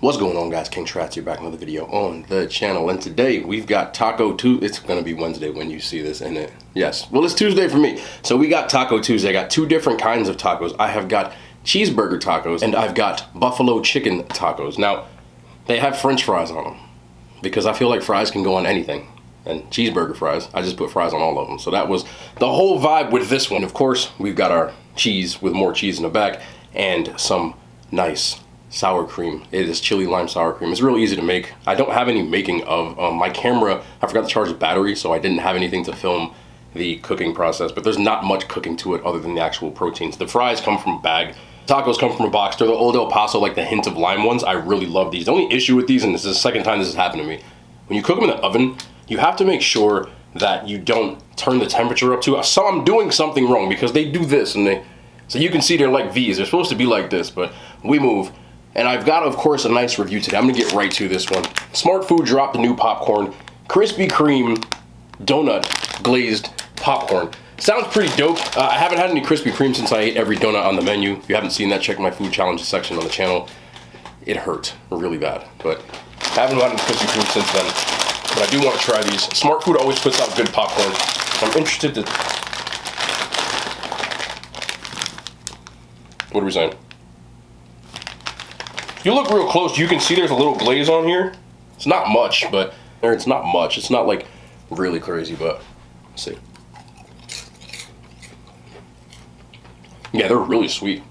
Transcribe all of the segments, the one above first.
What's going on, guys? King Trats here, back with another video on the channel, and today we've got Taco Tuesday. It's gonna be Wednesday when you see this, and yes, well, it's Tuesday for me. So we got Taco Tuesday. I got two different kinds of tacos. I have got cheeseburger tacos, and I've got buffalo chicken tacos. Now, they have French fries on them because I feel like fries can go on anything. And cheeseburger fries, I just put fries on all of them. So that was the whole vibe with this one. Of course, we've got our cheese with more cheese in the back and some nice sour cream. It is chili lime sour cream. It's real easy to make. I don't have any making of my camera. I forgot to charge the battery, so I didn't have anything to film the cooking process, but there's not much cooking to it other than the actual proteins. The fries come from a bag. Tacos come from a box. They're the Old El Paso, like the hint of lime ones. I really love these. The only issue with these, and this is the second time this has happened to me, when you cook them in the oven, you have to make sure that you don't turn the temperature up too. So I'm doing something wrong because they do this, and so you can see they're like these. They're supposed to be like this, but we move. And I've got, of course, a nice review today. I'm gonna get right to this one. Smart Food dropped the new popcorn, Krispy Kreme donut glazed popcorn. Sounds pretty dope. I haven't had any Krispy Kreme since I ate every donut on the menu. If you haven't seen that, check my food challenges section on the channel. It hurt really bad, but I haven't gotten Krispy Kreme since then. But I do want to try these. Smart Food always puts out good popcorn. I'm interested to... What are we saying? If you look real close, you can see there's a little glaze on here. It's not much, but... Or it's not much. It's not like really crazy, but... Let's see. Yeah, they're really sweet.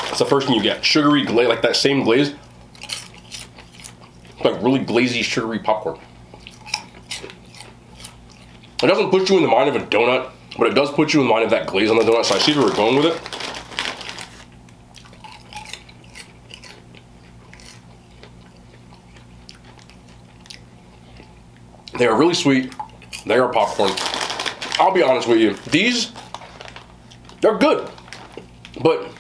That's the first thing you get. Sugary glaze, like that same glaze. It's like really glazy, sugary popcorn. It doesn't put you in the mind of a donut, but it does put you in the mind of that glaze on the donut, so I see where we're going with it. They are really sweet. They are popcorn. I'll be honest with you. These, they're good, but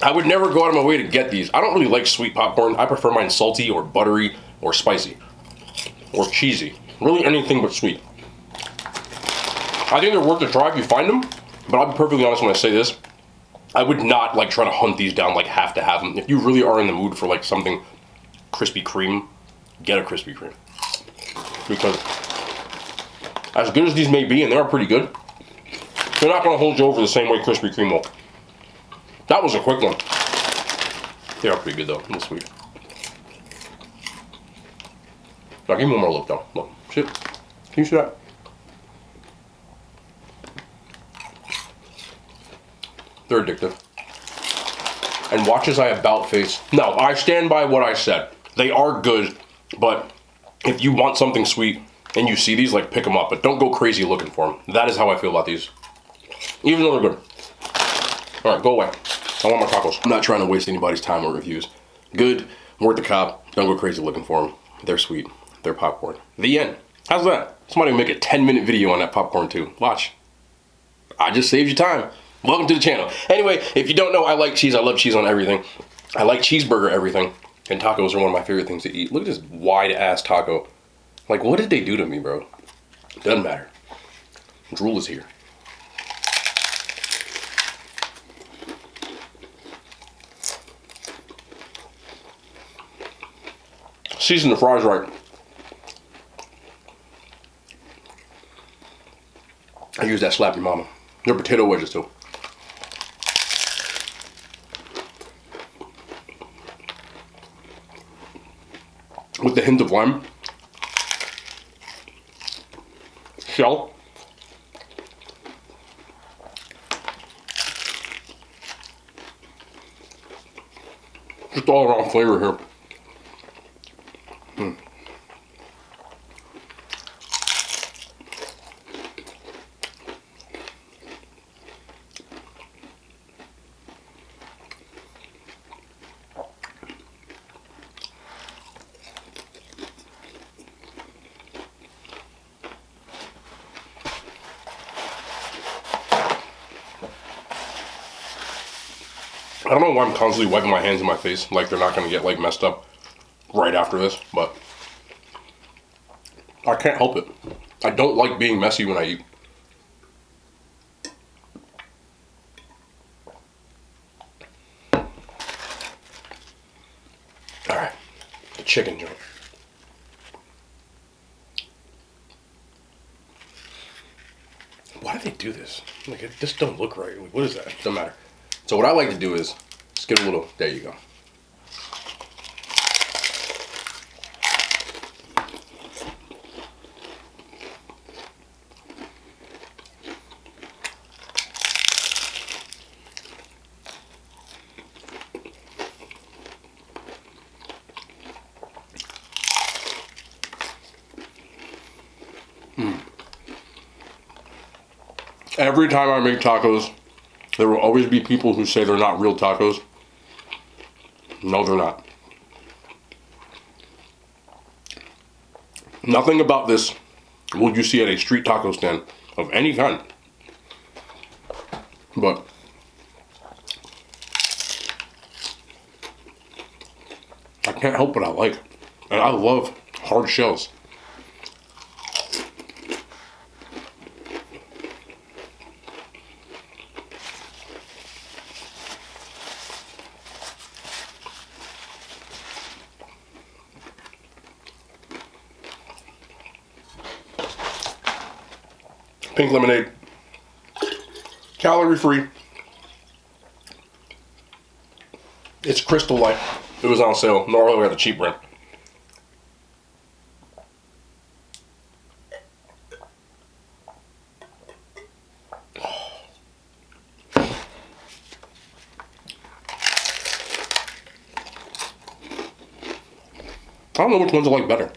I would never go out of my way to get these. I don't really like sweet popcorn. I prefer mine salty or buttery or spicy or cheesy. Really anything but sweet. I think they're worth a try if you find them, but I'll be perfectly honest when I say this. I would not like try to hunt these down, like have to have them. If you really are in the mood for like something Krispy Kreme, get a Krispy Kreme. Because as good as these may be, and they are pretty good, they're not gonna hold you over the same way Krispy Kreme will. That was a quick one. They are pretty good though, and sweet. Now give me one more look though. Look, shit. Can you see that? They're addictive. And watch as I about face. No, I stand by what I said. They are good, but if you want something sweet and you see these, like pick them up, but don't go crazy looking for them. That is how I feel about these. Even though they're good. All right, go away. I want my tacos. I'm not trying to waste anybody's time or reviews. Good, worth the cop. Don't go crazy looking for them. They're sweet. They're popcorn. The end. How's that? Somebody make a 10-minute video on that popcorn too. Watch. I just saved you time. Welcome to the channel. Anyway, if you don't know, I like cheese. I love cheese on everything. I like cheeseburger everything. And tacos are one of my favorite things to eat. Look at this wide-ass taco. Like, what did they do to me, bro? Doesn't matter. Drool is here. Season the fries right. I use that slap your mama. They're potato wedges too. With the hint of lime. Shell. Just all around flavor here. I don't know why I'm constantly wiping my hands in my face, like they're not gonna get like messed up right after this, but I can't help it. I don't like being messy when I eat. All right, the chicken joint. Why do they do this? Like, it just don't look right. Like, what is that? Doesn't matter. So what I like to do is just get a little. There you go. Every time I make tacos, there will always be people who say they're not real tacos. No, they're not. Nothing about this will you see at a street taco stand of any kind. But I can't help what I like. And I love hard shells. Pink lemonade, calorie free. It's Crystal Light. It was on sale. Normally we have the cheap brand. I don't know which ones I like better.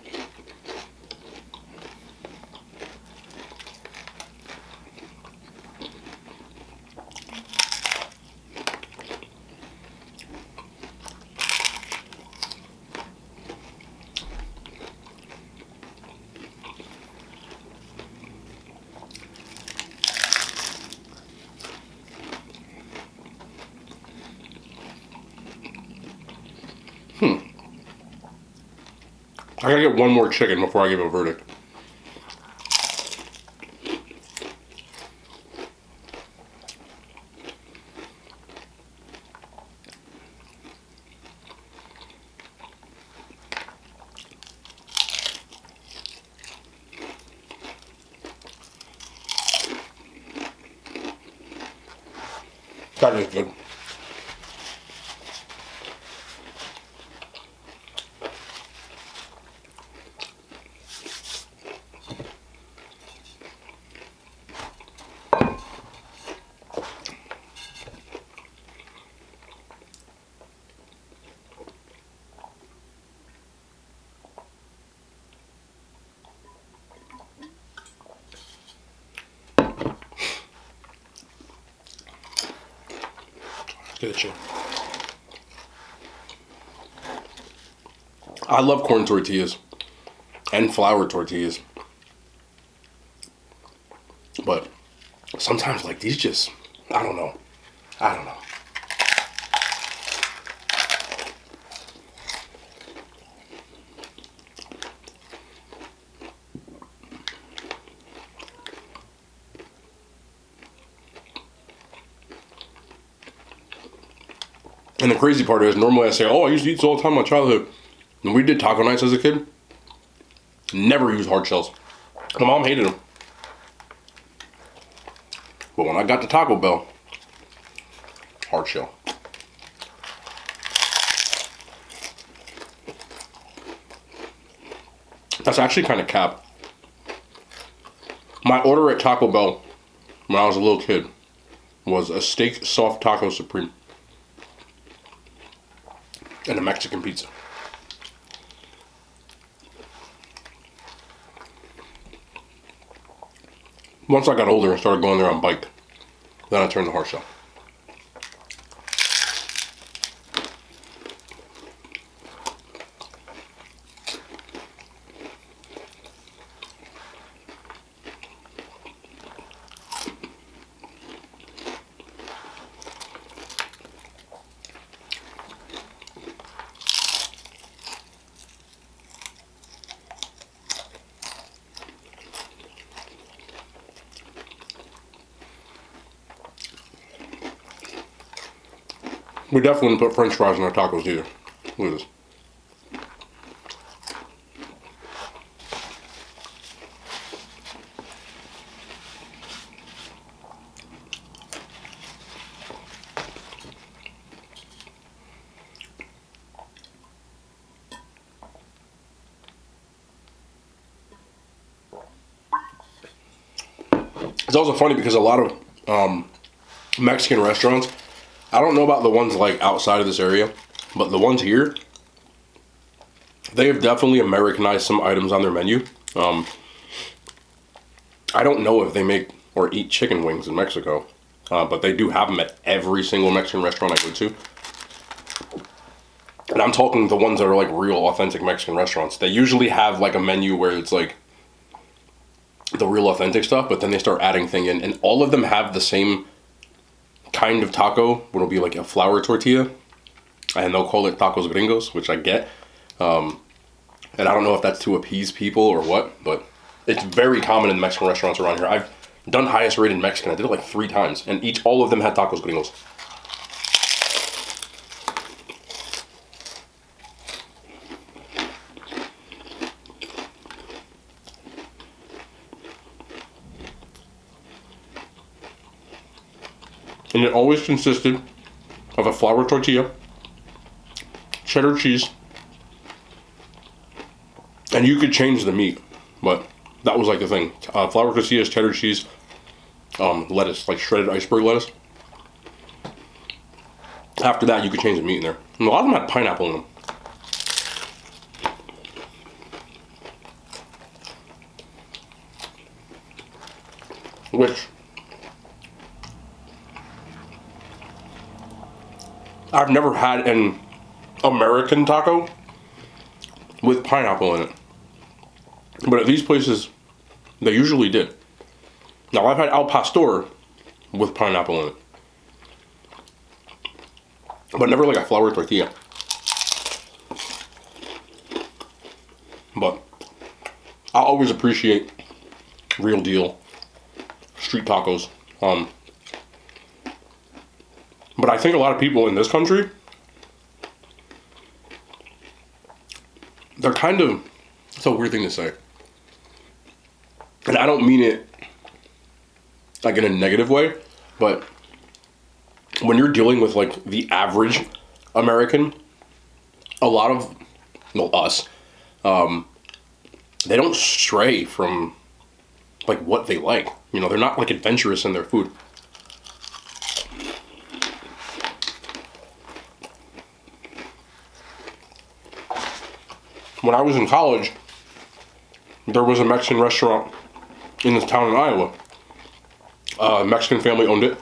I gotta get one more chicken before I give a verdict. That is good. Get it, I love corn tortillas and flour tortillas, but sometimes like these just, I don't know. And the crazy part is, normally I say, oh, I used to eat this all the time in my childhood. When we did taco nights as a kid, never used hard shells. My mom hated them. But when I got to Taco Bell, hard shell. That's actually kind of cap. My order at Taco Bell when I was a little kid was a steak soft taco supreme and a Mexican pizza. Once I got older and started going there on bike, then I turned to hard shell. We definitely wouldn't put french fries in our tacos either. Look at this. It's also funny because a lot of Mexican restaurants, I don't know about the ones like outside of this area, but the ones here, they have definitely Americanized some items on their menu. I don't know if they make or eat chicken wings in Mexico, but they do have them at every single Mexican restaurant I go to. And I'm talking the ones that are like real authentic Mexican restaurants. They usually have like a menu where it's like the real authentic stuff, but then they start adding thing in, and all of them have the same kind of taco. It'll be like a flour tortilla, and they'll call it tacos gringos, which I get. And I don't know if that's to appease people or what, but it's very common in Mexican restaurants around here. I've done highest rated Mexican. I did it like 3 times, and all of them had tacos gringos. And it always consisted of a flour tortilla, cheddar cheese, and you could change the meat, but that was like the thing. Flour tortillas, cheddar cheese, lettuce, like shredded iceberg lettuce. After that, you could change the meat in there. And a lot of them had pineapple in them. Which I've never had an American taco with pineapple in it. But at these places, they usually did. Now, I've had al pastor with pineapple in it. But never like a flour tortilla. But I always appreciate real deal street tacos. But I think a lot of people in this country, they're kind of, it's a weird thing to say. And I don't mean it like in a negative way, but when you're dealing with like the average American, a lot of, well, us, they don't stray from like what they like. You know, they're not like adventurous in their food. When I was in college, there was a Mexican restaurant in this town in Iowa. A Mexican family owned it.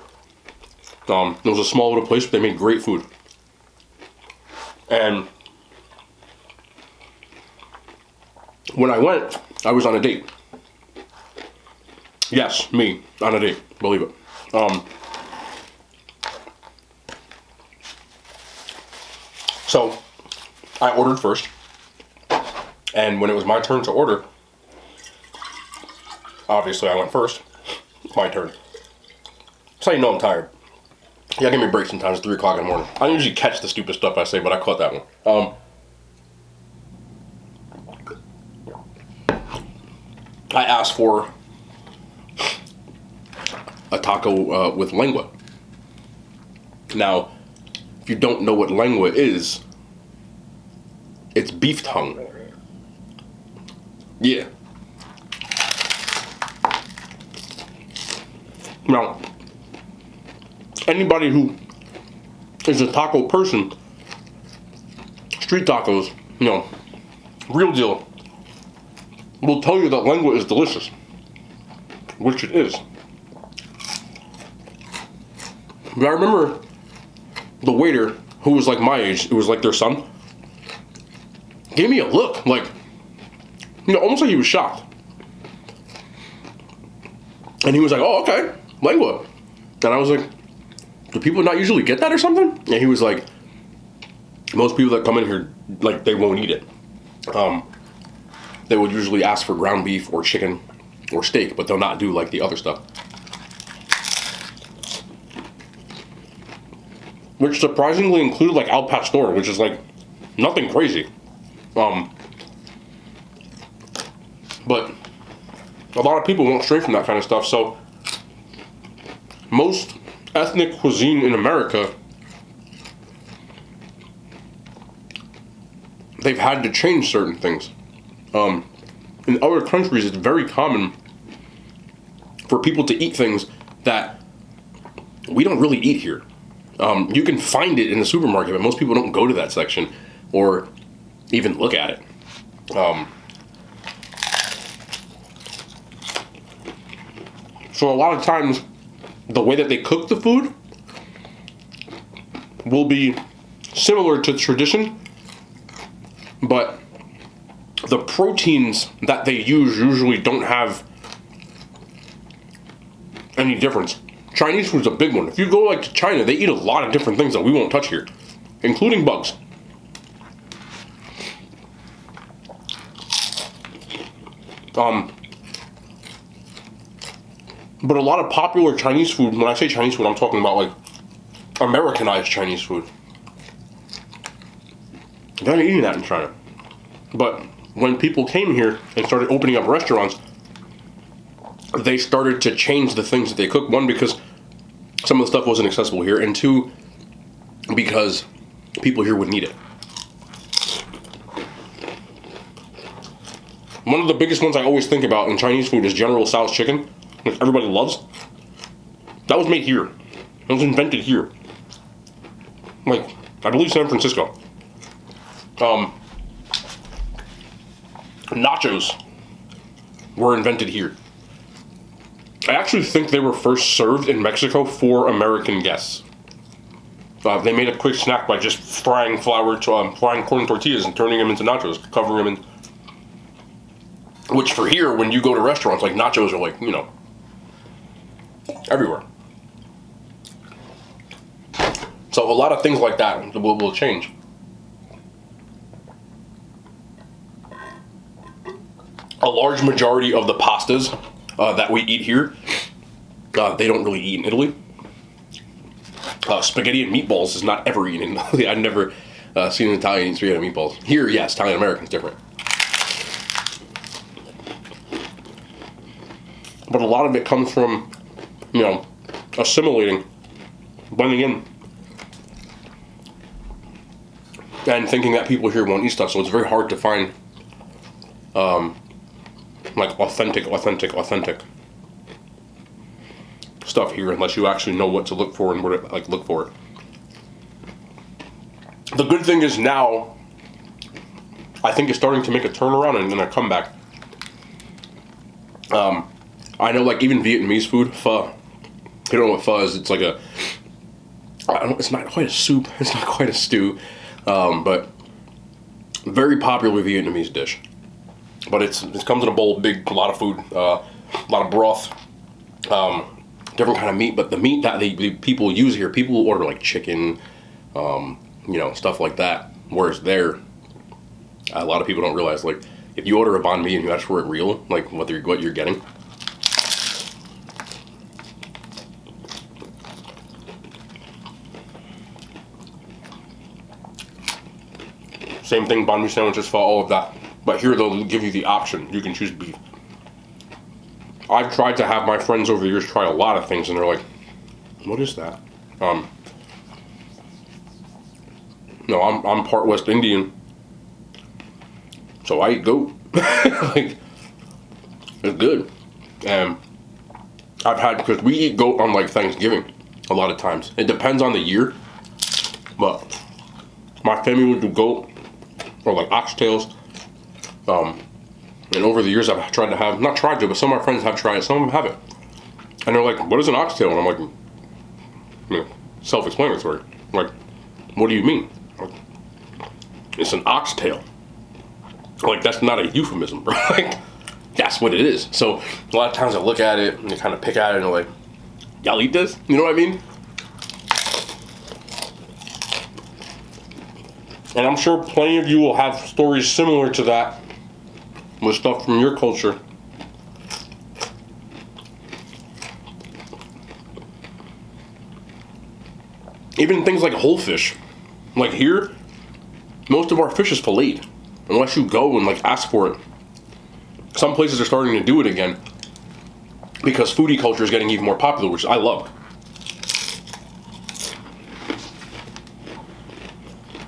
It was a small little place, but they made great food. And when I went, I was on a date. Yes, me, on a date, believe it. So, I ordered first. And when it was my turn to order, obviously I went first. My turn. That's how you know I'm tired. Yeah, give me a break sometimes. It's 3 o'clock in the morning. I don't usually catch the stupid stuff I say, but I caught that one. I asked for a taco with lengua. Now, if you don't know what lengua is, it's beef tongue. Yeah. Now, anybody who is a taco person, street tacos, you know, real deal, will tell you that lengua is delicious, which it is. But I remember the waiter, who was like my age, it was like their son, gave me a look, like, you know, almost like he was shocked. And he was like, oh, okay, lengua. And I was like, do people not usually get that or something? And he was like, most people that come in here, like, they won't eat it. They would usually ask for ground beef or chicken or steak, but they'll not do, like, the other stuff. Which surprisingly included, like, al pastor, which is, like, nothing crazy. But a lot of people won't stray from that kind of stuff, so most ethnic cuisine in America, they've had to change certain things. In other countries, it's very common for people to eat things that we don't really eat here. You can find it in the supermarket, but most people don't go to that section or even look at it. So a lot of times, the way that they cook the food will be similar to tradition, but the proteins that they use usually don't have any difference. Chinese food's a big one. If you go like to China, they eat a lot of different things that we won't touch here, including bugs. But a lot of popular Chinese food, when I say Chinese food, I'm talking about like Americanized Chinese food. They're not eating that in China. But when people came here and started opening up restaurants, they started to change the things that they cook. One, because some of the stuff wasn't accessible here, and two, because people here wouldn't eat it. One of the biggest ones I always think about in Chinese food is General Tso's chicken, which everybody loves. That was made here. It was invented here. Like, I believe San Francisco. Nachos were invented here. I actually think they were first served in Mexico for American guests. They made a quick snack by just frying frying corn tortillas and turning them into nachos, covering them in. Which for here, when you go to restaurants, like nachos are like, you know, everywhere. So a lot of things like that will change. A large majority of the pastas that we eat here, they don't really eat in Italy. Spaghetti and meatballs is not ever eaten in Italy. I've never seen an Italian eat spaghetti and meatballs. Here, yes, Italian-American's different. But a lot of it comes from, you know, assimilating, blending in, and thinking that people here won't eat stuff. So it's very hard to find, like authentic stuff here unless you actually know what to look for and where to like look for it. The good thing is now, I think it's starting to make a turnaround and then a comeback. I know, like, even Vietnamese food, pho. You don't know what pho is. It's like it's not quite a soup. It's not quite a stew. But very popular Vietnamese dish. But it comes in a bowl, a lot of food, a lot of broth, different kind of meat. But the meat that the people use here, people order like chicken, you know, stuff like that. Whereas there, a lot of people don't realize, like, if you order a banh mi and you ask for it real, like what you're getting. Same thing, banh mi sandwiches, pho, all of that. But here they'll give you the option. You can choose beef. I've tried to have my friends over the years try a lot of things, and they're like, "What is that?" No, I'm part West Indian, so I eat goat. Like, it's good. And I've had, because we eat goat on like Thanksgiving a lot of times. It depends on the year, but my family would do goat or like oxtails. And over the years I've tried to have, not tried to, but some of my friends have tried it, some of them haven't. And they're like, "What is an oxtail?" And I'm like, you know, self-explanatory. Like, what do you mean? Like, it's an oxtail. Like, that's not a euphemism, bro. Like, that's what it is. So a lot of times I look at it and they kind of pick at it and they're like, "Y'all eat this?" You know what I mean? And I'm sure plenty of you will have stories similar to that with stuff from your culture. Even things like whole fish. Like here, most of our fish is filleted. Unless you go and like ask for it. Some places are starting to do it again because foodie culture is getting even more popular, which I love.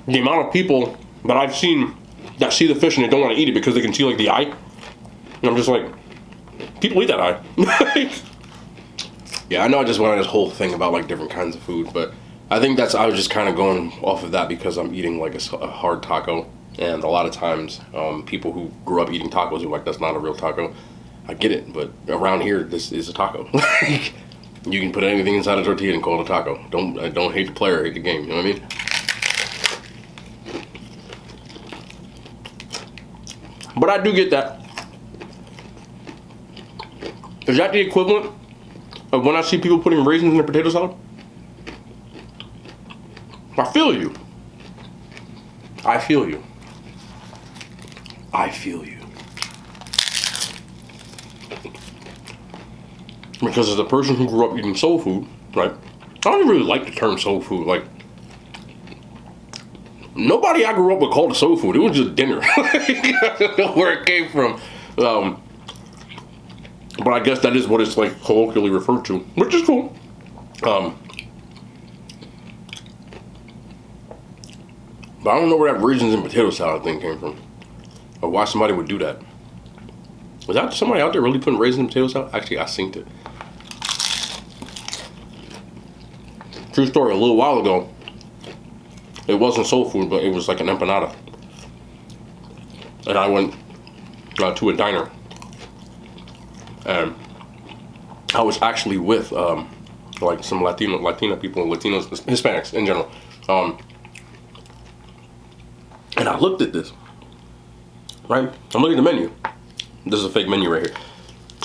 The amount of people that I've seen that see the fish and they don't want to eat it because they can see like the eye. And I'm just like, people eat that eye. Yeah, I know I just went on this whole thing about like different kinds of food, but I think I was just kind of going off of that because I'm eating like a hard taco. And a lot of times, people who grew up eating tacos are like, that's not a real taco. I get it, but around here, this is a taco. Like, you can put anything inside a tortilla and call it a taco. Don't hate the player, hate the game. You know what I mean? But I do get that. Is that the equivalent of when I see people putting raisins in their potato salad? I feel you. I feel you. I feel you. Because as a person who grew up eating soul food, right? I don't really like the term soul food. Like, nobody I grew up with called it soul food. It was just dinner. I don't know where it came from. But I guess that is what it's like colloquially referred to, which is cool. But I don't know where that raisins and potato salad thing came from, or why somebody would do that. Was that somebody out there really putting raisins in potato salad? Actually, I synced it. True story, a little while ago, it wasn't soul food, but it was like an empanada. And I went to a diner. And I was actually with like some Latina people, Latinos, Hispanics in general. And I looked at this, right? I'm looking at the menu. This is a fake menu right here.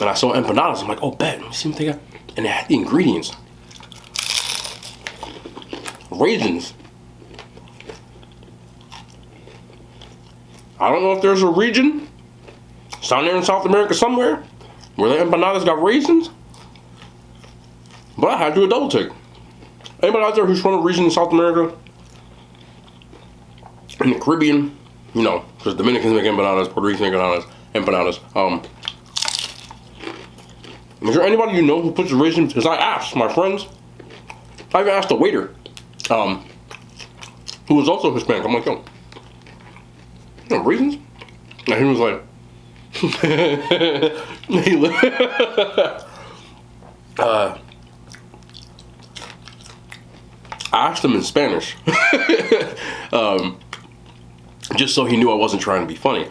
And I saw empanadas. I'm like, oh, bet. Let me see what they got. And it had the ingredients. Raisins. I don't know if there's a region down there in South America somewhere where the empanadas got raisins, but I had to do a double take. Anybody out there who's from a region in South America, in the Caribbean, you know, because Dominicans make empanadas, Puerto Ricans make empanadas. Is there anybody you know who puts raisins? Because I asked my friends. I even asked the waiter, who was also Hispanic. I'm like, yo, you know, raisins? And he was like, I asked him in Spanish, just so he knew I wasn't trying to be funny.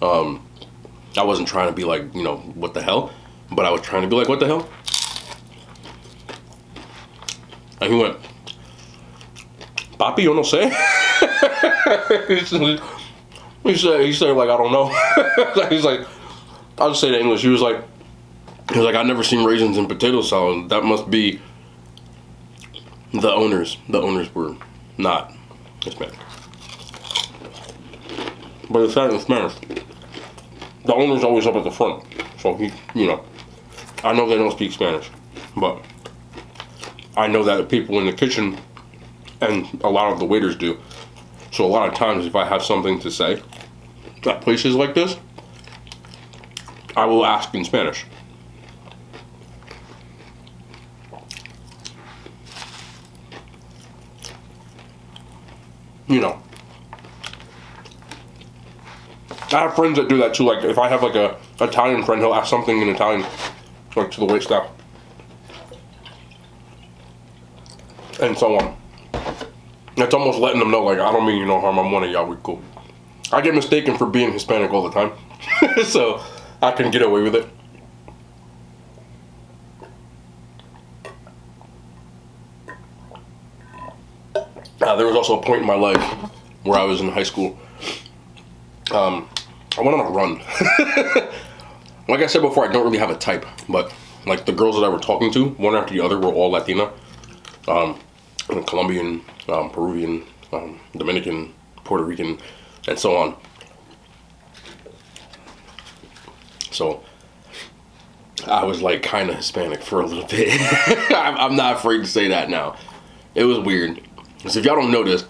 I wasn't trying to be like, you know, what the hell, but I was trying to be like, what the hell? And he went, Papi, yo no sé. He said like, I don't know. He's like, I'll just say it in English. He was like, I've never seen raisins in potato salad. That must be the owners. The owners were not Hispanic. But it's not in Spanish. The owner's always up at the front. So he, you know, I know they don't speak Spanish, but I know that the people in the kitchen and a lot of the waiters do. So a lot of times if I have something to say at places like this, I will ask in Spanish. You know, I have friends that do that too. Like if I have like a Italian friend, he'll ask something in Italian, like to the waitstaff, and so on. It's almost letting them know, like, I don't mean you no harm. I'm one of y'all. We cool. I get mistaken for being Hispanic all the time, so I can get away with it. There was also a point in my life where I was in high school. I went on a run. Like I said before, I don't really have a type, but like the girls that I were talking to, one after the other, were all Latina. Colombian, Peruvian, Dominican, Puerto Rican, and so on. So I was like kind of Hispanic for a little bit. I'm not afraid to say that now. It was weird. So if y'all don't know this,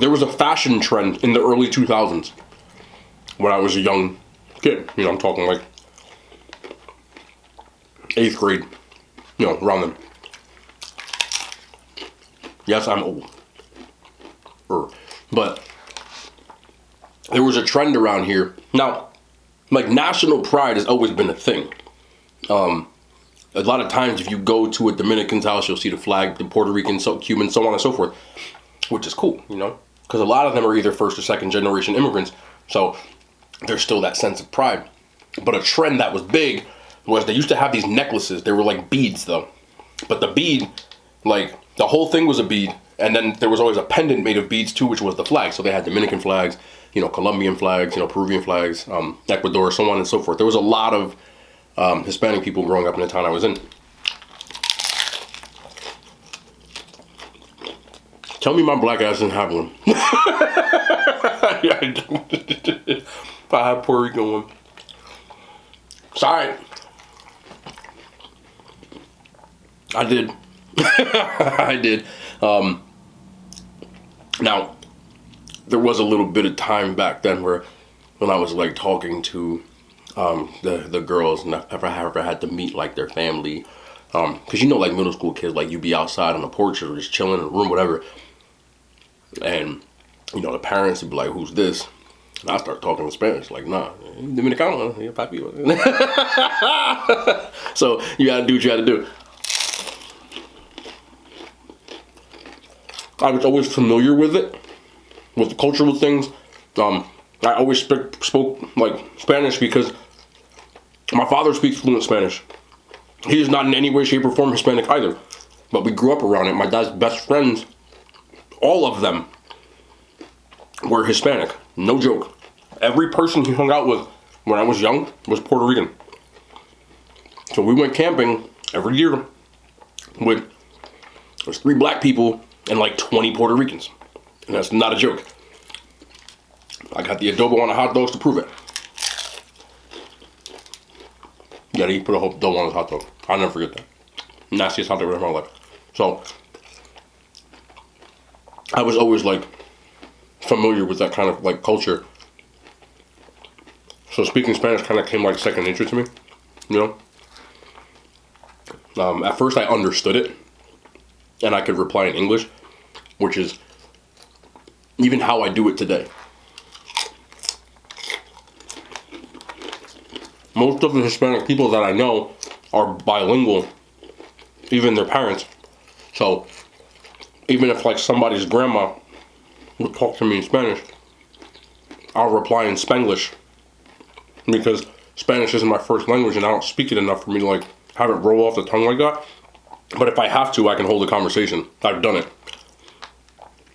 there was a fashion trend in the early 2000s when I was a young kid. You know, I'm talking like 8th grade, you know, around then. Yes, I'm old. But there was a trend around here. Now, like, national pride has always been a thing. A lot of times if you go to a Dominican's house, you'll see the flag, the Puerto Rican, so Cuban, so on and so forth, which is cool, you know, because a lot of them are either first or second generation immigrants. So there's still that sense of pride. But a trend that was big was they used to have these necklaces. They were like beads though. But the bead, like the whole thing was a bead. And then there was always a pendant made of beads too, which was the flag. So they had Dominican flags, you know, Colombian flags, you know, Peruvian flags, Ecuador, so on and so forth. There was a lot of Hispanic people growing up in the town I was in. Tell me my black ass didn't have one. Yeah, I have Puerto Rican one. Sorry. I did. I did. Now, there was a little bit of time back then where when I was like talking to the girls, and if I ever had to meet like their family, because you know, like middle school kids, like you be outside on the porch or just chilling in a room, whatever, and you know the parents would be like, "Who's this?" And I start talking in Spanish, like, "Nah, Dominicano, yeah, papi." So you gotta do what you gotta do. I was always familiar with it, with the cultural things. I always spoke like Spanish because my father speaks fluent Spanish. He is not in any way, shape, or form Hispanic either. But we grew up around it. My dad's best friends, all of them, were Hispanic. No joke. Every person he hung out with when I was young was Puerto Rican. So we went camping every year with, there's 3 black people and like 20 Puerto Ricans. And that's not a joke. I got the adobo on the hot dogs to prove it. Yeah, he put a whole dough on his hot dog. I'll never forget that. Nastiest hot dog I've ever had in my life. So, I was always like familiar with that kind of like culture. So speaking Spanish kind of came like second nature to me, you know. At first I understood it, and I could reply in English, which is even how I do it today. Most of the Hispanic people that I know are bilingual, even their parents. So even if like somebody's grandma would talk to me in Spanish, I'll reply in Spanglish, because Spanish isn't my first language and I don't speak it enough for me to like have it roll off the tongue like that. But if I have to, I can hold a conversation. I've done it.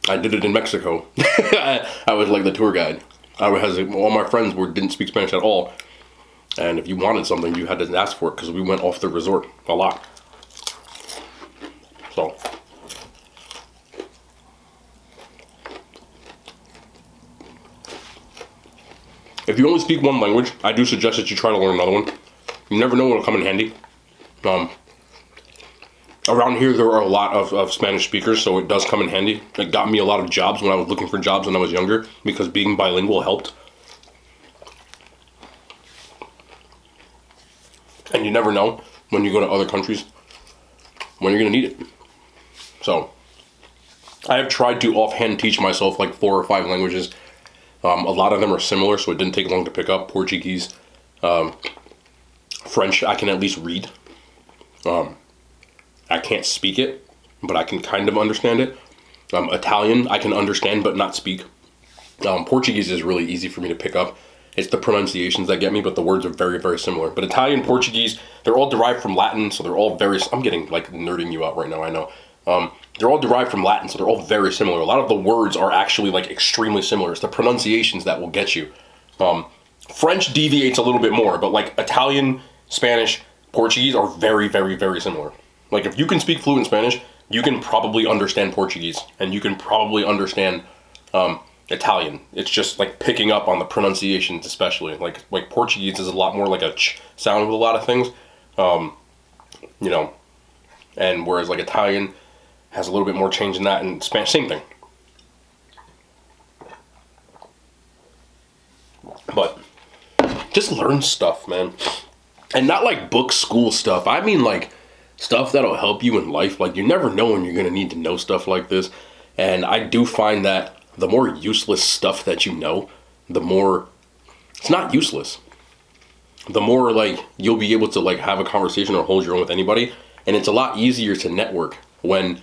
I did it in Mexico. I was like the tour guide. All my friends didn't speak Spanish at all. And if you wanted something, you had to ask for it, because we went off the resort a lot. So. If you only speak one language, I do suggest that you try to learn another one. You never know when it'll come in handy. Around here, there are a lot of Spanish speakers, so it does come in handy. It got me a lot of jobs when I was looking for jobs when I was younger, because being bilingual helped. And you never know when you go to other countries when you're going to need it. So, I have tried to offhand teach myself like 4 or 5 languages. A lot of them are similar, so it didn't take long to pick up. Portuguese, French, I can at least read. I can't speak it, but I can kind of understand it. Italian, I can understand but not speak. Portuguese is really easy for me to pick up. It's the pronunciations that get me, but the words are very, very similar. But Italian, Portuguese, they're all derived from Latin, so they're all very... I'm getting, like, nerding you out right now, I know. They're all derived from Latin, so they're all very similar. A lot of the words are actually, like, extremely similar. It's the pronunciations that will get you. French deviates a little bit more, but, like, Italian, Spanish, Portuguese are very, very, very similar. Like, if you can speak fluent Spanish, you can probably understand Portuguese, and you can probably understand Italian. It's just like picking up on the pronunciations, especially like Portuguese is a lot more like a ch sound with a lot of things, you know, and whereas like Italian has a little bit more change in that, and Spanish, same thing. But just learn stuff, man, and not like book school stuff. I mean like stuff that'll help you in life. Like, you never know when you're gonna need to know stuff like this, and I do find that the more useless stuff that you know, the more it's not useless. The more like you'll be able to like have a conversation or hold your own with anybody, and it's a lot easier to network when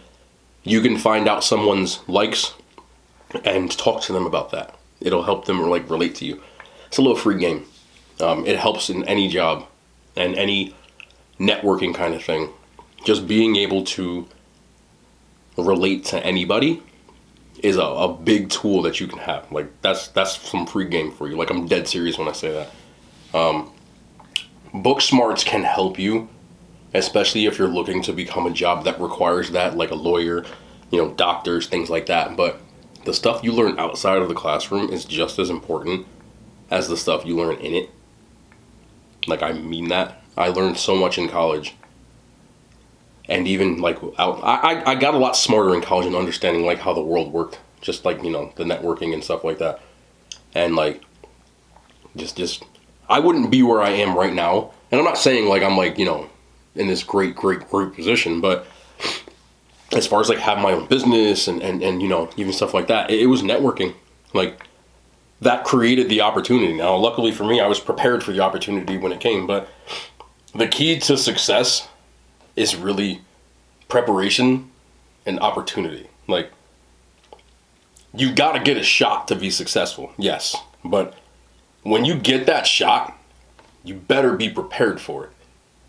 you can find out someone's likes and talk to them about that. It'll help them like relate to you. It's a little free game. It helps in any job and any networking kind of thing. Just being able to relate to anybody is a big tool that you can have. Like that's some free game for you. Like I'm dead serious when I say that. Book smarts can help you, especially if you're looking to become a job that requires that, like a lawyer, doctors, things like that. But the stuff you learn outside of the classroom is just as important as the stuff you learn in it. Like, I mean that. I learned so much in college. And even, like, I got a lot smarter in college in understanding, like, how the world worked. Just, like, the networking and stuff like that. And, like, just I wouldn't be where I am right now. And I'm not saying, like, I'm, like, in this great position. But as far as, like, having my own business and even stuff like that, it was networking. Like, that created the opportunity. Now, luckily for me, I was prepared for the opportunity when it came. But the key to success is really preparation and opportunity. Like, you got to get a shot to be successful, yes. But when you get that shot, you better be prepared for it.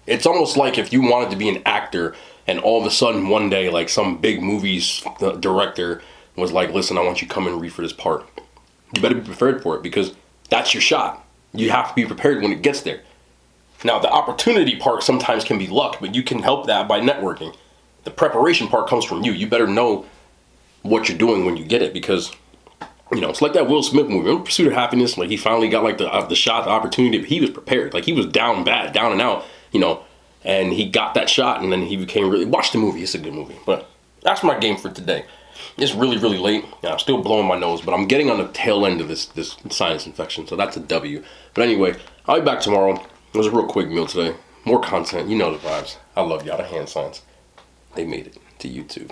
It's almost like if you wanted to be an actor and all of a sudden one day, like, some big movie's director was like, listen, I want you to come and read for this part. You better be prepared for it because that's your shot. You have to be prepared when it gets there. Now, the opportunity part sometimes can be luck, but you can help that by networking. The preparation part comes from you. You better know what you're doing when you get it because, it's like that Will Smith movie. Remember Pursuit of Happiness? Like, he finally got, like, the shot, the opportunity, but he was prepared. Like, he was down bad, down and out, and he got that shot, and then he became really... Watch the movie. It's a good movie. But that's my game for today. It's really, really late. I'm still blowing my nose, but I'm getting on the tail end of this sinus infection, so that's a W. But anyway, I'll be back tomorrow. It was a real quick meal today. More content. You know the vibes. I love y'all. The hand signs. They made it to YouTube.